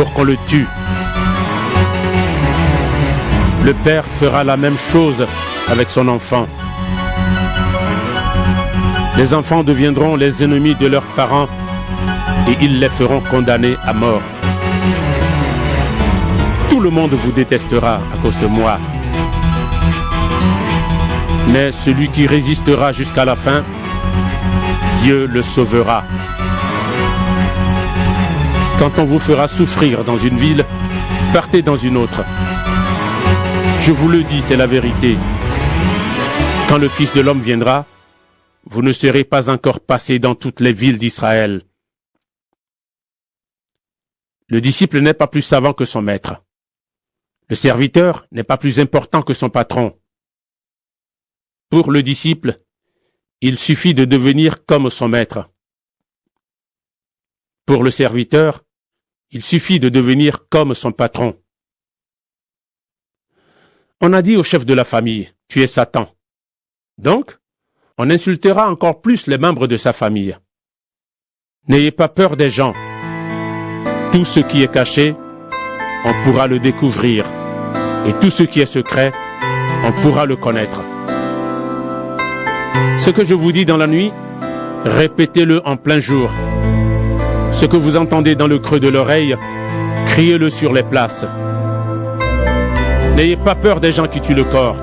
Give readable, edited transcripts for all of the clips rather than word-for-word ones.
pour qu'on le tue. Le père fera la même chose avec son enfant. Les enfants deviendront les ennemis de leurs parents et ils les feront condamner à mort. Tout le monde vous détestera à cause de moi. Mais celui qui résistera jusqu'à la fin, Dieu le sauvera. Quand on vous fera souffrir dans une ville, partez dans une autre. Je vous le dis, c'est la vérité. Quand le Fils de l'homme viendra, vous ne serez pas encore passé dans toutes les villes d'Israël. Le disciple n'est pas plus savant que son maître. Le serviteur n'est pas plus important que son patron. Pour le disciple, il suffit de devenir comme son maître. Pour le serviteur, il suffit de devenir comme son patron. On a dit au chef de la famille, « Tu es Satan ». Donc, on insultera encore plus les membres de sa famille. N'ayez pas peur des gens. Tout ce qui est caché, on pourra le découvrir. Et tout ce qui est secret, on pourra le connaître. Ce que je vous dis dans la nuit, répétez-le en plein jour. Ce que vous entendez dans le creux de l'oreille, criez-le sur les places. N'ayez pas peur des gens qui tuent le corps.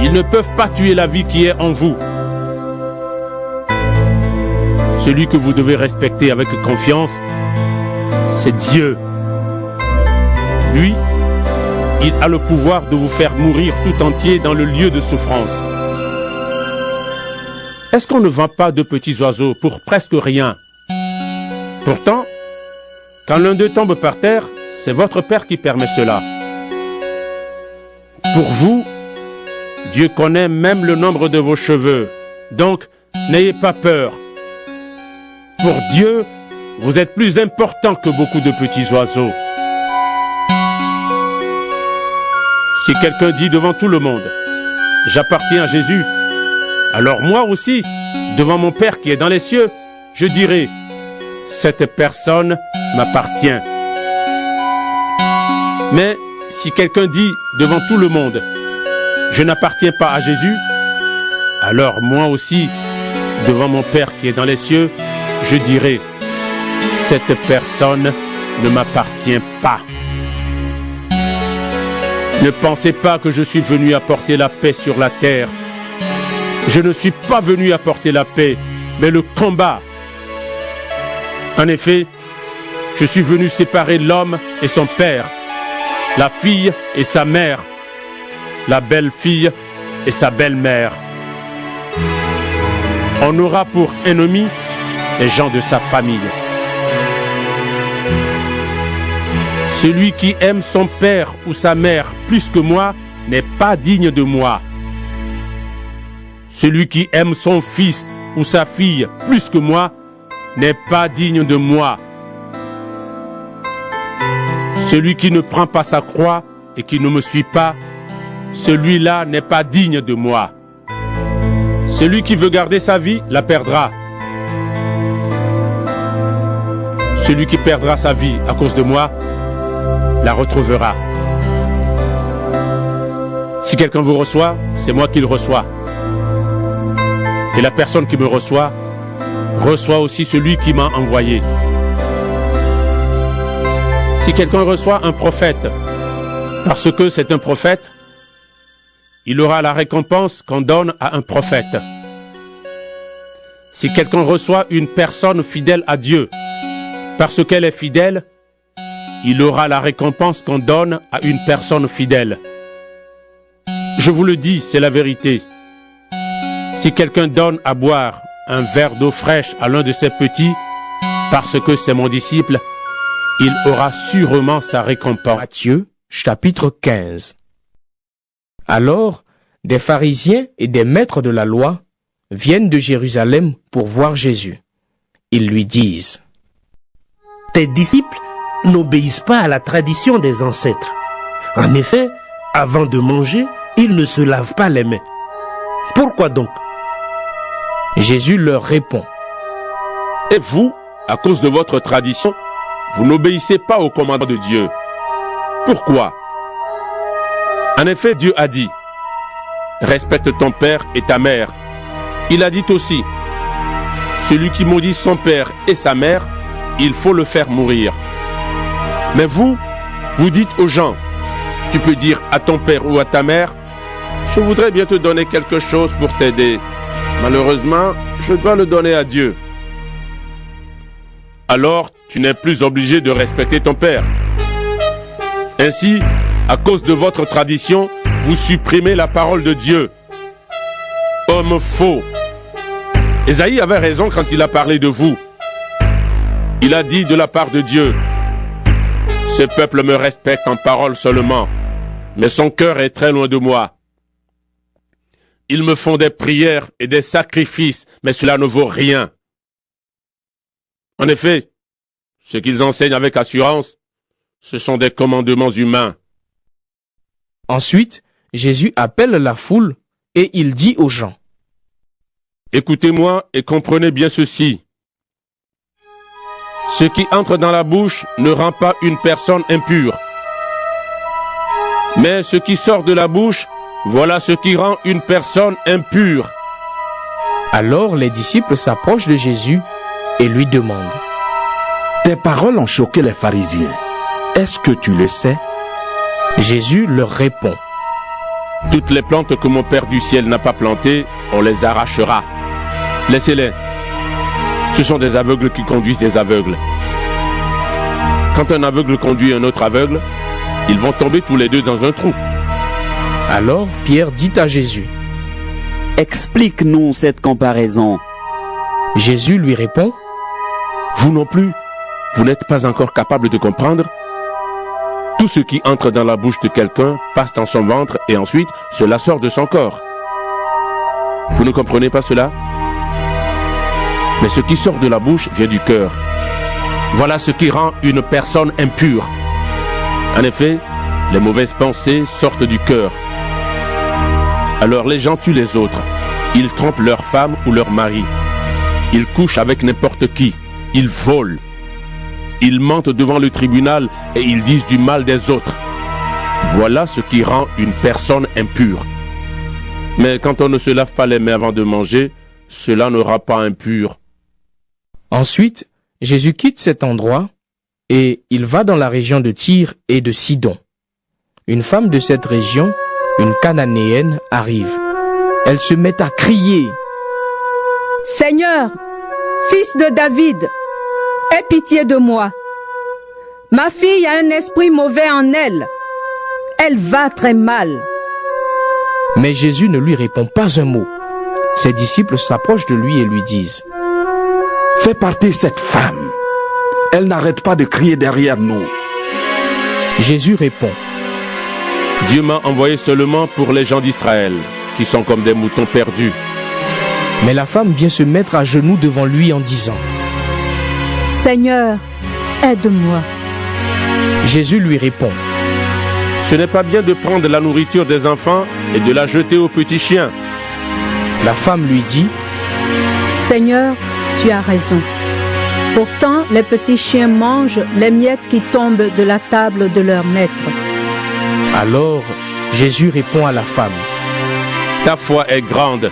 Ils ne peuvent pas tuer la vie qui est en vous. Celui que vous devez respecter avec confiance, c'est Dieu. Lui, il a le pouvoir de vous faire mourir tout entier dans le lieu de souffrance. Est-ce qu'on ne vend pas de petits oiseaux pour presque rien? Pourtant, quand l'un d'eux tombe par terre, c'est votre Père qui permet cela. Pour vous, Dieu connaît même le nombre de vos cheveux. Donc, n'ayez pas peur. Pour Dieu, vous êtes plus important que beaucoup de petits oiseaux. Si quelqu'un dit devant tout le monde, « J'appartiens à Jésus », alors moi aussi, devant mon Père qui est dans les cieux, je dirai, « Cette personne m'appartient ». Mais si quelqu'un dit devant tout le monde, « Je n'appartiens pas à Jésus », alors moi aussi, devant mon Père qui est dans les cieux, je dirai, « Cette personne ne m'appartient pas ». Ne pensez pas que je suis venu apporter la paix sur la terre. Je ne suis pas venu apporter la paix, mais le combat. En effet, je suis venu séparer l'homme et son père, la fille et sa mère, la belle-fille et sa belle-mère. On aura pour ennemis les gens de sa famille. Celui qui aime son père ou sa mère plus que moi n'est pas digne de moi. Celui qui aime son fils ou sa fille plus que moi n'est pas digne de moi. Celui qui ne prend pas sa croix et qui ne me suit pas, celui-là n'est pas digne de moi. Celui qui veut garder sa vie la perdra. Celui qui perdra sa vie à cause de moi la retrouvera. Si quelqu'un vous reçoit, c'est moi qui le reçois. Et la personne qui me reçoit aussi celui qui m'a envoyé. Si quelqu'un reçoit un prophète, parce que c'est un prophète, il aura la récompense qu'on donne à un prophète. Si quelqu'un reçoit une personne fidèle à Dieu, parce qu'elle est fidèle, il aura la récompense qu'on donne à une personne fidèle. Je vous le dis, c'est la vérité. Si quelqu'un donne à boire un verre d'eau fraîche à l'un de ses petits, parce que c'est mon disciple, il aura sûrement sa récompense. Matthieu, chapitre 15. Alors, des pharisiens et des maîtres de la loi viennent de Jérusalem pour voir Jésus. Ils lui disent, « Tes disciples n'obéissent pas à la tradition des ancêtres. En effet, avant de manger, ils ne se lavent pas les mains. Pourquoi donc ?» Jésus leur répond, « Et vous, à cause de votre tradition, vous n'obéissez pas au commandement de Dieu. Pourquoi? En effet, Dieu a dit, respecte ton père et ta mère. Il a dit aussi, celui qui maudit son père et sa mère, il faut le faire mourir. Mais vous dites aux gens, tu peux dire à ton père ou à ta mère, je voudrais bien te donner quelque chose pour t'aider. Malheureusement, je dois le donner à Dieu. Alors, tu n'es plus obligé de respecter ton père. Ainsi, à cause de votre tradition, vous supprimez la parole de Dieu. Homme faux. Ésaïe avait raison quand il a parlé de vous. Il a dit de la part de Dieu, ce peuple me respecte en parole seulement, mais son cœur est très loin de moi. Ils me font des prières et des sacrifices, mais cela ne vaut rien. En effet, ce qu'ils enseignent avec assurance, ce sont des commandements humains. Ensuite, Jésus appelle la foule et il dit aux gens, écoutez-moi et comprenez bien ceci. Ce qui entre dans la bouche ne rend pas une personne impure. Mais ce qui sort de la bouche, voilà ce qui rend une personne impure. Alors les disciples s'approchent de Jésus et lui demandent, tes paroles ont choqué les pharisiens. Est-ce que tu le sais? Jésus leur répond, toutes les plantes que mon Père du ciel n'a pas plantées, on les arrachera. Laissez-les. Ce sont des aveugles qui conduisent des aveugles. Quand un aveugle conduit un autre aveugle, ils vont tomber tous les deux dans un trou. Alors Pierre dit à Jésus, explique-nous cette comparaison. Jésus lui répond, vous non plus, vous n'êtes pas encore capable de comprendre? Tout ce qui entre dans la bouche de quelqu'un passe dans son ventre et ensuite cela sort de son corps. Vous ne comprenez pas cela? Mais ce qui sort de la bouche vient du cœur. Voilà ce qui rend une personne impure. En effet, les mauvaises pensées sortent du cœur. Alors les gens tuent les autres. Ils trompent leur femme ou leur mari. Ils couchent avec n'importe qui. Ils volent. Ils mentent devant le tribunal et ils disent du mal des autres. Voilà ce qui rend une personne impure. Mais quand on ne se lave pas les mains avant de manger, cela ne rend pas impur. Ensuite, Jésus quitte cet endroit et il va dans la région de Tyr et de Sidon. Une femme de cette région, une Cananéenne, arrive. Elle se met à crier, « Seigneur, fils de David, aie pitié de moi. Ma fille a un esprit mauvais en elle. Elle va très mal. » Mais Jésus ne lui répond pas un mot. Ses disciples s'approchent de lui et lui disent, « Fais partir cette femme. Elle n'arrête pas de crier derrière nous. » Jésus répond, « Dieu m'a envoyé seulement pour les gens d'Israël, qui sont comme des moutons perdus. » Mais la femme vient se mettre à genoux devant lui en disant, « Seigneur, aide-moi. » Jésus lui répond, « Ce n'est pas bien de prendre la nourriture des enfants et de la jeter aux petits chiens. » La femme lui dit, « Seigneur, tu as raison. Pourtant, les petits chiens mangent les miettes qui tombent de la table de leur maître. » Alors, Jésus répond à la femme, « Ta foi est grande.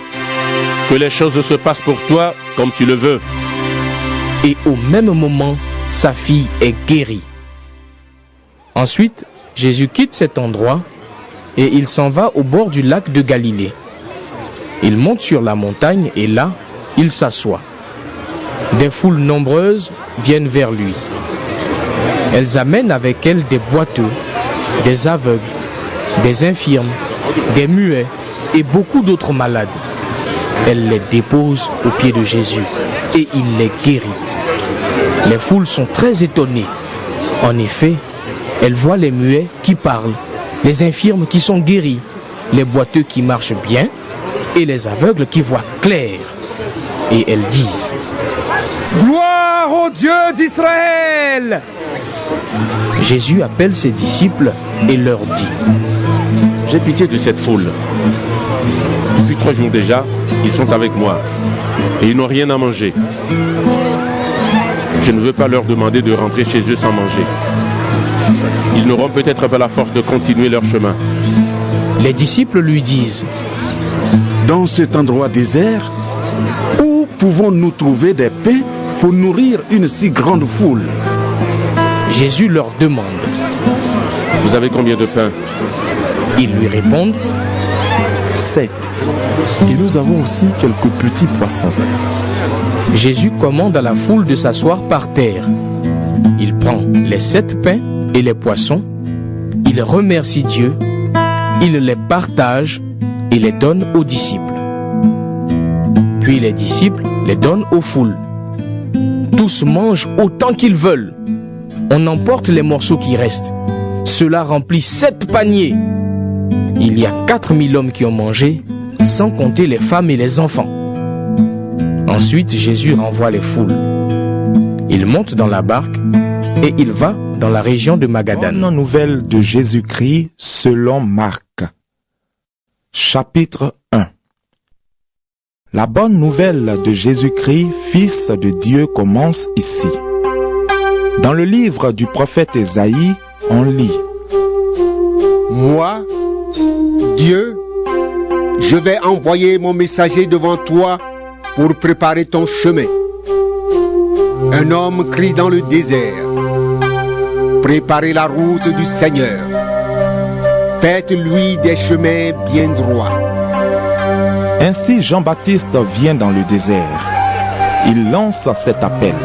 Que les choses se passent pour toi comme tu le veux. » Et au même moment, sa fille est guérie. Ensuite, Jésus quitte cet endroit et il s'en va au bord du lac de Galilée. Il monte sur la montagne et là, il s'assoit. Des foules nombreuses viennent vers lui. Elles amènent avec elles des boiteux, des aveugles, des infirmes, des muets et beaucoup d'autres malades. Elles les déposent aux pieds de Jésus et il les guérit. Les foules sont très étonnées. En effet, elles voient les muets qui parlent, les infirmes qui sont guéris, les boiteux qui marchent bien et les aveugles qui voient clair. Et elles disent, « Gloire au Dieu d'Israël !» Jésus appelle ses disciples et leur dit, « J'ai pitié de cette foule. Depuis 3 jours déjà, ils sont avec moi et ils n'ont rien à manger. Je ne veux pas leur demander de rentrer chez eux sans manger. Ils n'auront peut-être pas la force de continuer leur chemin. Les disciples lui disent: Dans cet endroit désert, où pouvons-nous trouver des pains pour nourrir une si grande foule? Jésus leur demande. Vous avez combien de pains? Ils lui répondent: 7. Et nous avons aussi quelques petits poissons. Jésus commande à la foule de s'asseoir par terre. Il prend les 7 pains et les poissons, il remercie Dieu, il les partage et les donne aux disciples. Puis les disciples les donnent aux foules. Tous mangent autant qu'ils veulent. On emporte les morceaux qui restent. Cela remplit 7 paniers. Il y a 4000 hommes qui ont mangé, sans compter les femmes et les enfants. Ensuite, Jésus renvoie les foules. Il monte dans la barque et il va dans la région de Magadane. Bonne nouvelle de Jésus-Christ selon Marc. Chapitre 1. La bonne nouvelle de Jésus-Christ, Fils de Dieu, commence ici. Dans le livre du prophète Ésaïe, on lit: Moi, Dieu, je vais envoyer mon messager devant toi pour préparer ton chemin. Un homme crie dans le désert: Préparez la route du Seigneur. Faites-lui des chemins bien droits. Ainsi Jean-Baptiste vient dans le désert. Il lance cet appel: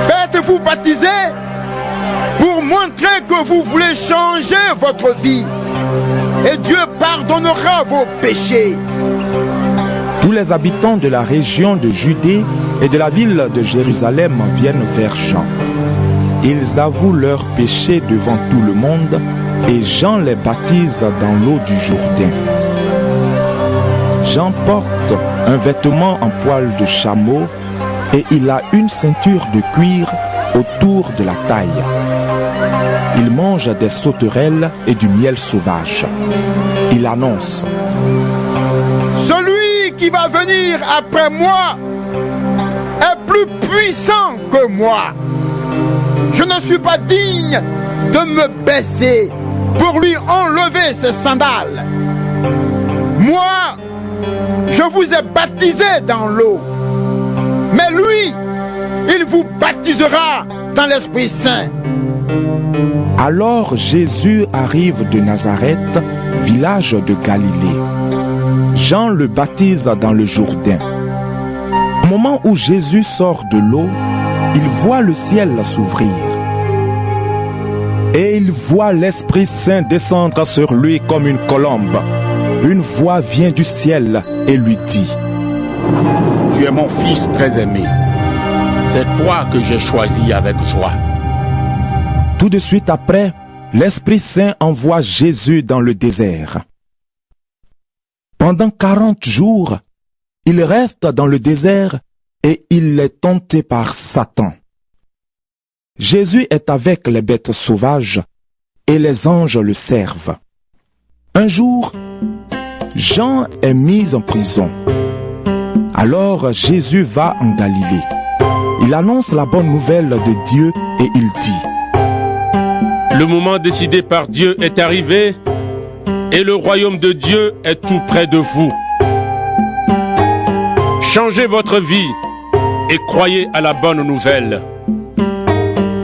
Faites-vous baptiser pour montrer que vous voulez changer votre vie. Et Dieu pardonnera vos péchés. Tous les habitants de la région de Judée et de la ville de Jérusalem viennent vers Jean. Ils avouent leurs péchés devant tout le monde et Jean les baptise dans l'eau du Jourdain. Jean porte un vêtement en poil de chameau et il a une ceinture de cuir autour de la taille. Il mange des sauterelles et du miel sauvage. Il annonce: Celui qui va venir après moi est plus puissant que moi. Je ne suis pas digne de me baisser pour lui enlever ses sandales. Moi, je vous ai baptisé dans l'eau, mais lui, il vous baptisera dans l'Esprit Saint. Alors Jésus arrive de Nazareth, village de Galilée. Jean le baptise dans le Jourdain. Au moment où Jésus sort de l'eau, il voit le ciel s'ouvrir. Et il voit l'Esprit Saint descendre sur lui comme une colombe. Une voix vient du ciel et lui dit: Tu es mon fils très aimé. C'est toi que j'ai choisi avec joie. Tout de suite après, l'Esprit Saint envoie Jésus dans le désert. Pendant 40 jours, il reste dans le désert et il est tenté par Satan. Jésus est avec les bêtes sauvages et les anges le servent. Un jour, Jean est mis en prison. Alors Jésus va en Galilée. Il annonce la bonne nouvelle de Dieu et il dit: Le moment décidé par Dieu est arrivé et le royaume de Dieu est tout près de vous. Changez votre vie et croyez à la bonne nouvelle.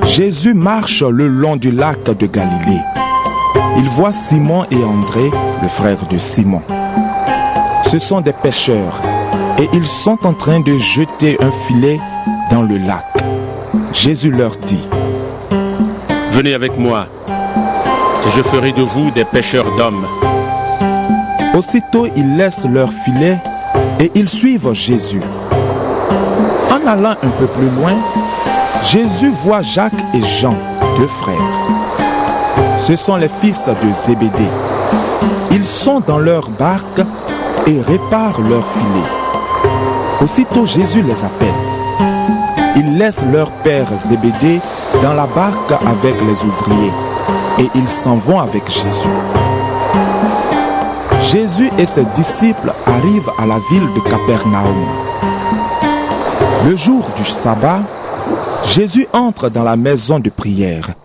Jésus marche le long du lac de Galilée. Il voit Simon et André, le frère de Simon. Ce sont des pêcheurs et ils sont en train de jeter un filet dans le lac. Jésus leur dit: Venez avec moi et je ferai de vous des pêcheurs d'hommes. Aussitôt ils laissent leur filet et ils suivent Jésus. En allant un peu plus loin, Jésus voit Jacques et Jean, 2 frères. Ce sont les fils de Zébédée. Ils sont dans leur barque et réparent leur filet. Aussitôt Jésus les appelle. Ils laissent leur père Zébédée dans la barque avec les ouvriers et ils s'en vont avec Jésus. Jésus et ses disciples arrivent à la ville de Capernaum. Le jour du sabbat, Jésus entre dans la maison de prière.